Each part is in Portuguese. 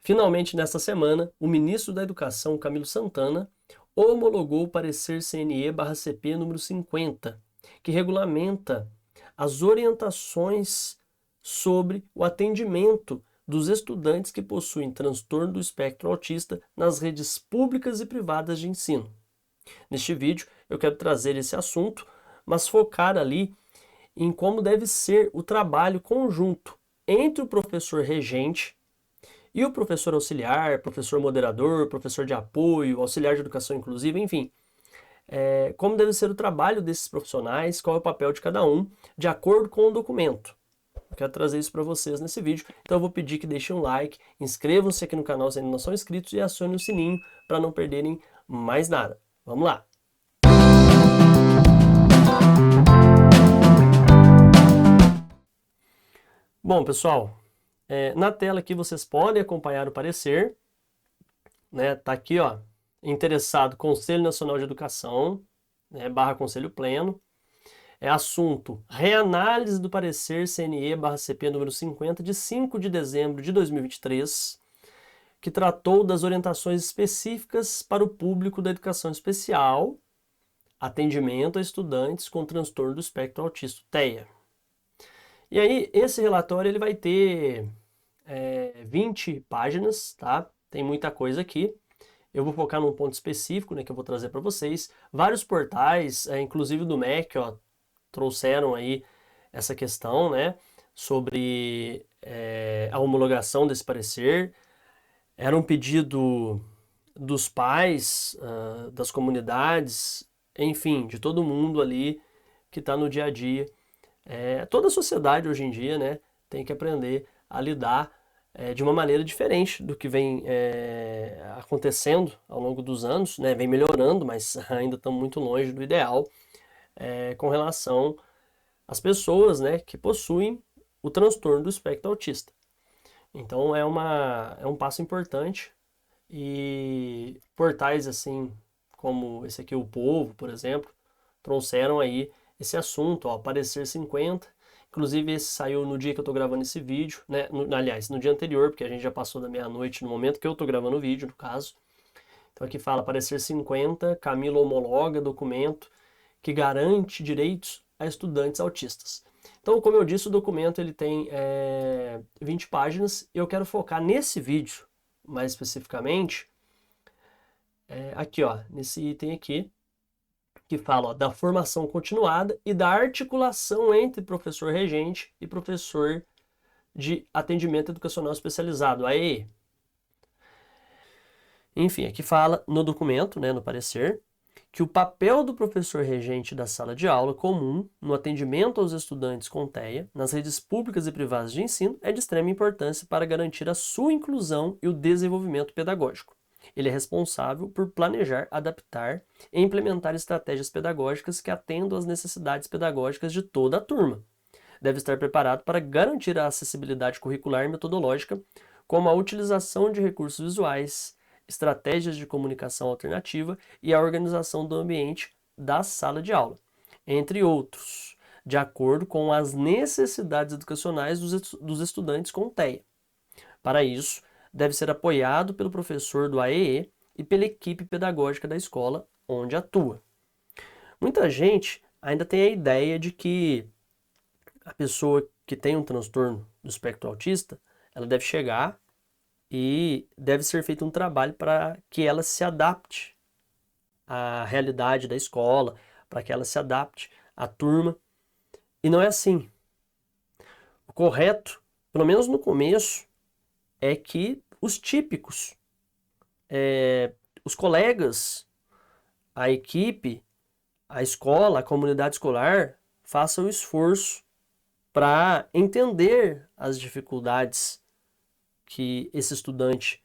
Finalmente, nesta semana, o ministro da Educação, Camilo Santana, homologou o parecer CNE/CP número 50, que regulamenta as orientações sobre o atendimento dos estudantes que possuem transtorno do espectro autista nas redes públicas e privadas de ensino. Neste vídeo, eu quero trazer esse assunto, mas focar ali em como deve ser o trabalho conjunto entre o professor regente e o professor auxiliar, professor moderador, professor de apoio, auxiliar de educação inclusiva, enfim, como deve ser o trabalho desses profissionais, qual é o papel de cada um, de acordo com o documento. Eu quero trazer isso para vocês nesse vídeo, então eu vou pedir que deixem um like, inscrevam-se aqui no canal se ainda não são inscritos e acionem o sininho para não perderem mais nada. Vamos lá! Bom, pessoal, na tela aqui vocês podem acompanhar o parecer, né? Tá aqui, ó, interessado Conselho Nacional de Educação, né, / Conselho Pleno. Assunto: reanálise do parecer CNE/CP número 50 de 5 de dezembro de 2023, que tratou das orientações específicas para o público da educação especial, atendimento a estudantes com transtorno do espectro autista, TEA. E aí, esse relatório ele vai ter 20 páginas, tá? Tem muita coisa aqui. Eu vou focar num ponto específico, né, que eu vou trazer para vocês. Vários portais, inclusive do MEC, ó, trouxeram aí essa questão, né, sobre a homologação desse parecer. Era um pedido dos pais, das comunidades, enfim, de todo mundo ali que está no dia a dia. Toda a sociedade hoje em dia, né, tem que aprender a lidar de uma maneira diferente do que vem acontecendo ao longo dos anos, né, vem melhorando, mas ainda estamos muito longe do ideal com relação às pessoas, né, que possuem o transtorno do espectro autista. Então é um passo importante e portais assim como esse aqui, o Povo, por exemplo, trouxeram aí esse assunto, ó, Parecer 50. Inclusive esse saiu no dia que eu tô gravando esse vídeo, né? Aliás, no dia anterior, porque a gente já passou da meia-noite no momento que eu tô gravando o vídeo, no caso. Então aqui fala Parecer 50, Camilo homologa documento que garante direitos a estudantes autistas. Então, como eu disse, o documento ele tem 20 páginas e eu quero focar nesse vídeo, mais especificamente, aqui, ó, nesse item aqui, que fala, ó, da formação continuada e da articulação entre professor regente e professor de atendimento educacional especializado, AEE. Enfim, aqui fala no documento, né, no parecer, que o papel do professor regente da sala de aula comum no atendimento aos estudantes com TEA nas redes públicas e privadas de ensino é de extrema importância para garantir a sua inclusão e o desenvolvimento pedagógico. Ele é responsável por planejar, adaptar e implementar estratégias pedagógicas que atendam às necessidades pedagógicas de toda a turma. Deve estar preparado para garantir a acessibilidade curricular e metodológica, como a utilização de recursos visuais, estratégias de comunicação alternativa e a organização do ambiente da sala de aula, entre outros, de acordo com as necessidades educacionais dos estudantes com TEA. Para isso, deve ser apoiado pelo professor do AEE e pela equipe pedagógica da escola onde atua. Muita gente ainda tem a ideia de que a pessoa que tem um transtorno do espectro autista, ela deve chegar e deve ser feito um trabalho para que ela se adapte à realidade da escola, para que ela se adapte à turma. E não é assim. O correto, pelo menos no começo, é que os típicos, os colegas, a equipe, a escola, a comunidade escolar, façam o esforço para entender as dificuldades que esse estudante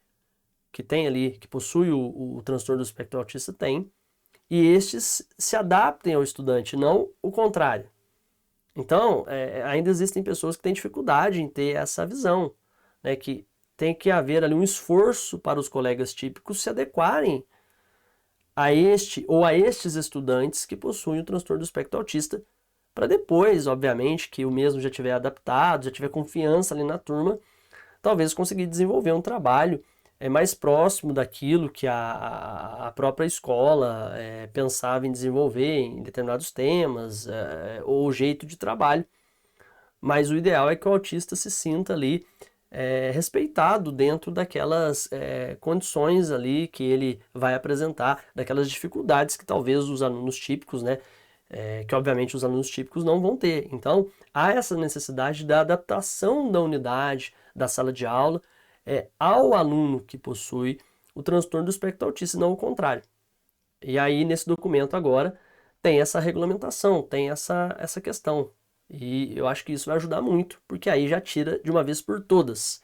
que tem ali, que possui o transtorno do espectro autista tem, e estes se adaptem ao estudante, não o contrário. Então, ainda existem pessoas que têm dificuldade em ter essa visão, né, que tem que haver ali um esforço para os colegas típicos se adequarem a este ou a estes estudantes que possuem o transtorno do espectro autista, para depois, obviamente, que o mesmo já tiver adaptado, já tiver confiança ali na turma, talvez conseguir desenvolver um trabalho mais próximo daquilo que a própria escola pensava em desenvolver em determinados temas ou jeito de trabalho. Mas o ideal é que o autista se sinta ali respeitado dentro daquelas condições ali que ele vai apresentar, daquelas dificuldades que talvez os alunos típicos, né, que obviamente os alunos típicos não vão ter. Então, há essa necessidade da adaptação da unidade, da sala de aula, ao aluno que possui o transtorno do espectro autista, e não o contrário. E aí, nesse documento agora, tem essa regulamentação, tem essa questão. E eu acho que isso vai ajudar muito, porque aí já tira de uma vez por todas,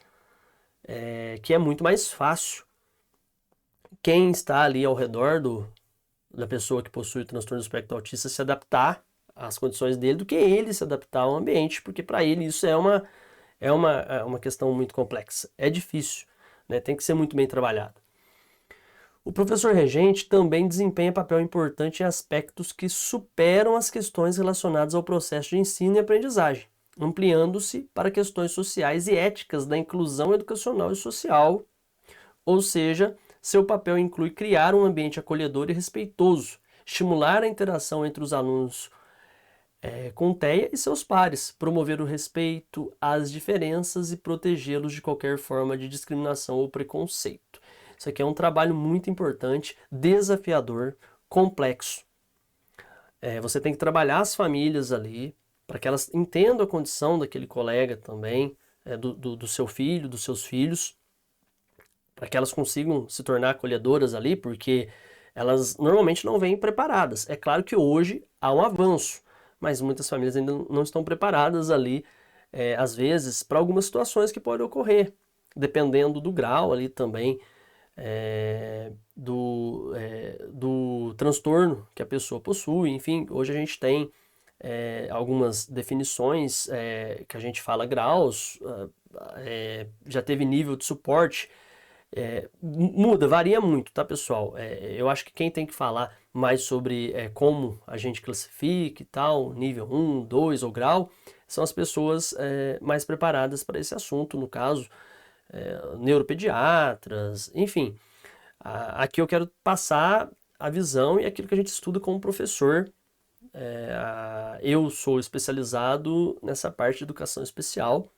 que é muito mais fácil quem está ali ao redor da pessoa que possui o transtorno do espectro autista se adaptar às condições dele do que ele se adaptar ao ambiente, porque para ele isso é uma questão muito complexa, é difícil, né? Tem que ser muito bem trabalhado. O professor regente também desempenha papel importante em aspectos que superam as questões relacionadas ao processo de ensino e aprendizagem, ampliando-se para questões sociais e éticas da inclusão educacional e social, ou seja, seu papel inclui criar um ambiente acolhedor e respeitoso, estimular a interação entre os alunos com TEA e seus pares, promover o respeito às diferenças e protegê-los de qualquer forma de discriminação ou preconceito. Isso aqui é um trabalho muito importante, desafiador, complexo. Você tem que trabalhar as famílias ali, para que elas entendam a condição daquele colega também, do seu filho, dos seus filhos, para que elas consigam se tornar acolhedoras ali, porque elas normalmente não vêm preparadas. É claro que hoje há um avanço, mas muitas famílias ainda não estão preparadas ali, às vezes, para algumas situações que podem ocorrer, dependendo do grau ali também, do transtorno que a pessoa possui. Enfim, hoje a gente tem algumas definições que a gente fala graus, já teve nível de suporte, muda, varia muito, tá, pessoal? Eu acho que quem tem que falar mais sobre como a gente classifica e tal, nível 1, 2 ou grau, são as pessoas mais preparadas para esse assunto, no caso, neuropediatras, enfim. Aqui eu quero passar a visão e aquilo que a gente estuda como professor. Eu sou especializado nessa parte de educação especial,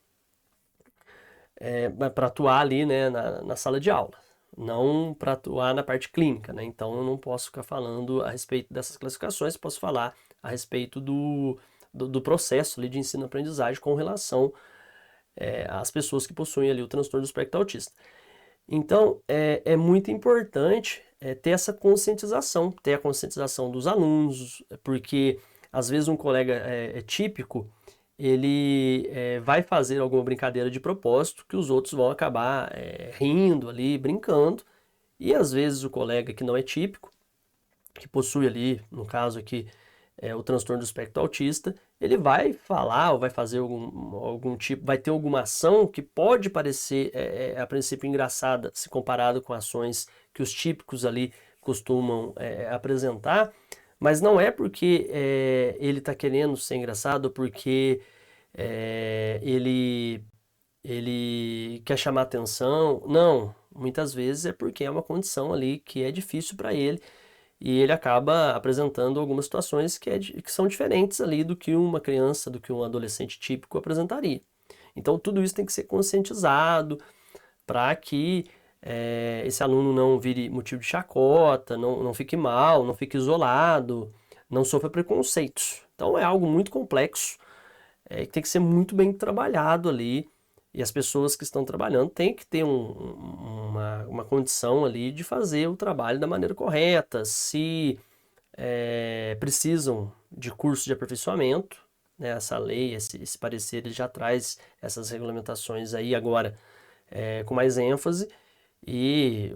para atuar ali, né, na sala de aula, não para atuar na parte clínica, né? Então eu não posso ficar falando a respeito dessas classificações, posso falar a respeito do processo ali de ensino-aprendizagem com relação às pessoas que possuem ali o transtorno do espectro autista. Então é muito importante ter essa conscientização, ter a conscientização dos alunos, porque às vezes um colega típico, ele vai fazer alguma brincadeira de propósito que os outros vão acabar rindo ali, brincando, e às vezes o colega que não é típico, que possui ali, no caso aqui, o transtorno do espectro autista, ele vai falar ou vai fazer algum tipo, vai ter alguma ação que pode parecer a princípio engraçada se comparado com ações que os típicos ali costumam apresentar, mas não é porque ele está querendo ser engraçado, porque ele quer chamar atenção. Não, muitas vezes é porque é uma condição ali que é difícil para ele e ele acaba apresentando algumas situações que são diferentes ali do que uma criança, do que um adolescente típico apresentaria. Então tudo isso tem que ser conscientizado para que esse aluno não vire motivo de chacota, não fique mal, não fique isolado, não sofra preconceitos. Então é algo muito complexo, que tem que ser muito bem trabalhado ali, e as pessoas que estão trabalhando têm que ter uma condição ali de fazer o trabalho da maneira correta. Se precisam de curso de aperfeiçoamento, né, essa lei, esse parecer, ele já traz essas regulamentações aí agora com mais ênfase, e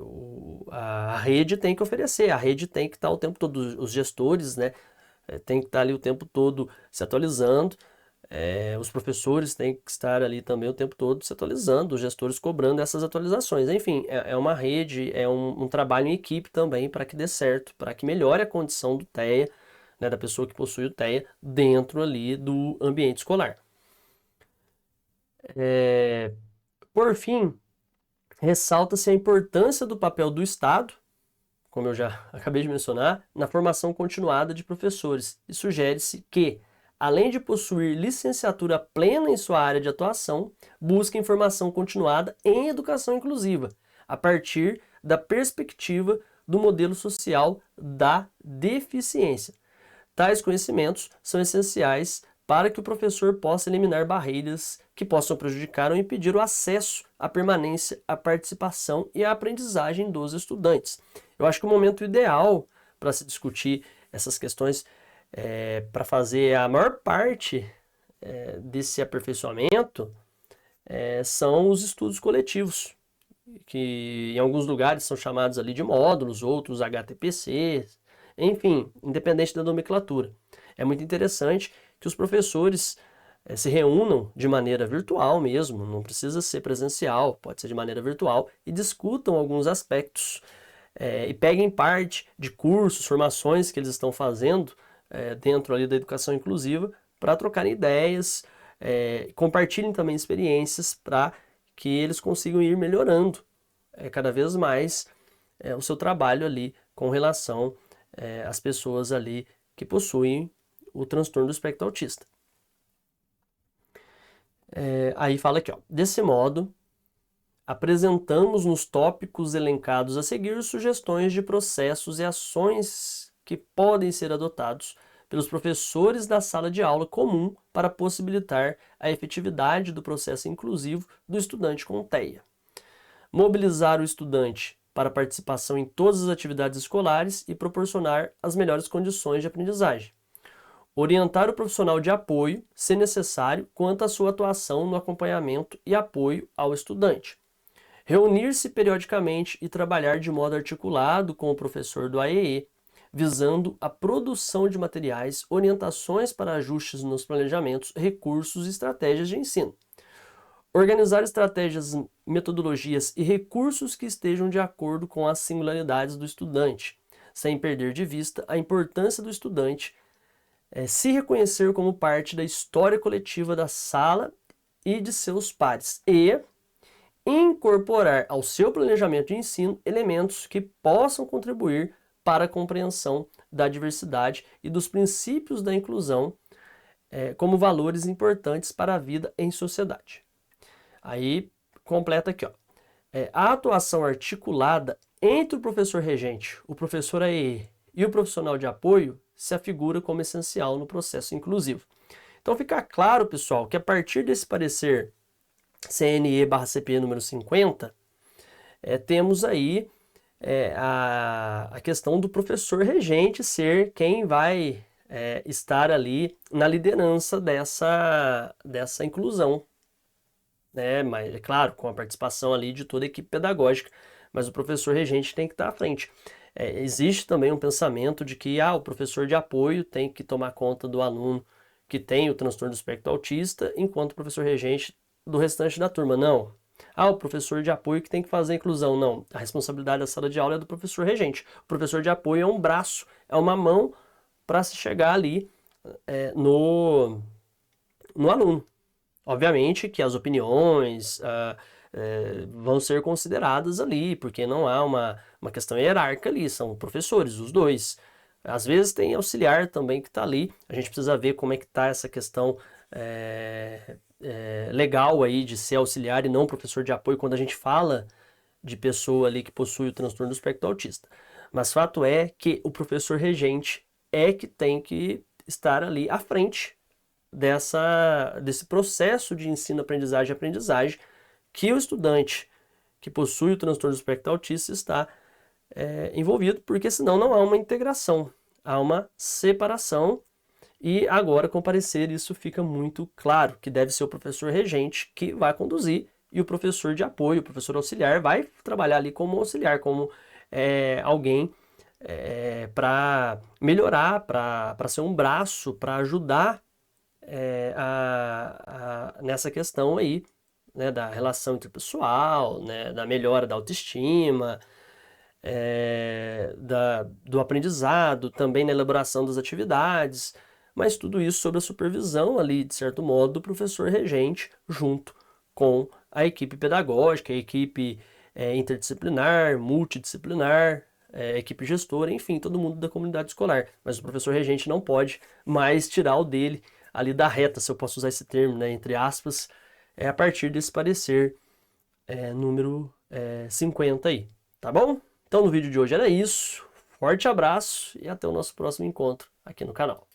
a rede tem que oferecer, a rede tem que estar o tempo todo, os gestores, né, tem que estar ali o tempo todo se atualizando, os professores têm que estar ali também o tempo todo se atualizando, os gestores cobrando essas atualizações. Enfim, é uma rede, é um trabalho em equipe também para que dê certo, para que melhore a condição do TEA, né, da pessoa que possui o TEA, dentro ali do ambiente escolar. Por fim, ressalta-se a importância do papel do Estado, como eu já acabei de mencionar, na formação continuada de professores, e sugere-se que, além de possuir licenciatura plena em sua área de atuação, busquem formação continuada em educação inclusiva, a partir da perspectiva do modelo social da deficiência. Tais conhecimentos são essenciais para que o professor possa eliminar barreiras que possam prejudicar ou impedir o acesso, a permanência, a participação e a aprendizagem dos estudantes. Eu acho que o momento ideal para se discutir essas questões, para fazer a maior parte desse aperfeiçoamento, são os estudos coletivos, que em alguns lugares são chamados ali de módulos, outros HTPC, enfim, independente da nomenclatura. É muito interessante que os professores se reúnam de maneira virtual mesmo, não precisa ser presencial, pode ser de maneira virtual, e discutam alguns aspectos e peguem parte de cursos, formações que eles estão fazendo dentro ali da educação inclusiva para trocarem ideias, compartilhem também experiências para que eles consigam ir melhorando cada vez mais o seu trabalho ali com relação às pessoas ali que possuem o transtorno do espectro autista. Aí fala aqui, ó, desse modo, apresentamos nos tópicos elencados a seguir sugestões de processos e ações que podem ser adotados pelos professores da sala de aula comum para possibilitar a efetividade do processo inclusivo do estudante com TEA. Mobilizar o estudante para participação em todas as atividades escolares e proporcionar as melhores condições de aprendizagem. Orientar o profissional de apoio, se necessário, quanto à sua atuação no acompanhamento e apoio ao estudante. Reunir-se periodicamente e trabalhar de modo articulado com o professor do AEE, visando a produção de materiais, orientações para ajustes nos planejamentos, recursos e estratégias de ensino. Organizar estratégias, metodologias e recursos que estejam de acordo com as singularidades do estudante, sem perder de vista a importância do estudante se reconhecer como parte da história coletiva da sala e de seus pares e incorporar ao seu planejamento de ensino elementos que possam contribuir para a compreensão da diversidade e dos princípios da inclusão como valores importantes para a vida em sociedade. Aí completa aqui, ó. A atuação articulada entre o professor regente, o professor AEE e o profissional de apoio se afigura como essencial no processo inclusivo. Então fica claro, pessoal, que a partir desse parecer CNE/CPE número 50, temos aí a questão do professor regente ser quem vai estar ali na liderança dessa inclusão. Mas é claro, com a participação ali de toda a equipe pedagógica, mas o professor regente tem que estar à frente. Existe também um pensamento de que o professor de apoio tem que tomar conta do aluno que tem o transtorno do espectro autista, enquanto o professor regente do restante da turma. Não. O professor de apoio que tem que fazer a inclusão. Não. A responsabilidade da sala de aula é do professor regente. O professor de apoio é um braço, é uma mão para se chegar ali no aluno. Obviamente que as opiniões vão ser consideradas ali, porque não há uma questão hierárquica ali, são professores, os dois. Às vezes tem auxiliar também que está ali, a gente precisa ver como é que está essa questão legal aí de ser auxiliar e não professor de apoio quando a gente fala de pessoa ali que possui o transtorno do espectro autista. Mas fato é que o professor regente é que tem que estar ali à frente desse processo de ensino, aprendizagem e aprendizagem que o estudante que possui o transtorno do espectro autista está envolvido, porque senão não há uma integração, há uma separação. E agora, com o parecer, isso fica muito claro, que deve ser o professor regente que vai conduzir e o professor de apoio, o professor auxiliar, vai trabalhar ali como auxiliar, como alguém para melhorar, para ser um braço, para ajudar nessa questão aí, né, da relação interpessoal, né, da melhora da autoestima, do aprendizado, também na elaboração das atividades, mas tudo isso sob a supervisão ali, de certo modo, do professor regente, junto com a equipe pedagógica, a equipe interdisciplinar, multidisciplinar, equipe gestora, enfim, todo mundo da comunidade escolar. Mas o professor regente não pode mais tirar o dele ali da reta, se eu posso usar esse termo, né, entre aspas, a partir desse parecer número 50 aí, tá bom? Então no vídeo de hoje era isso. Forte abraço e até o nosso próximo encontro aqui no canal.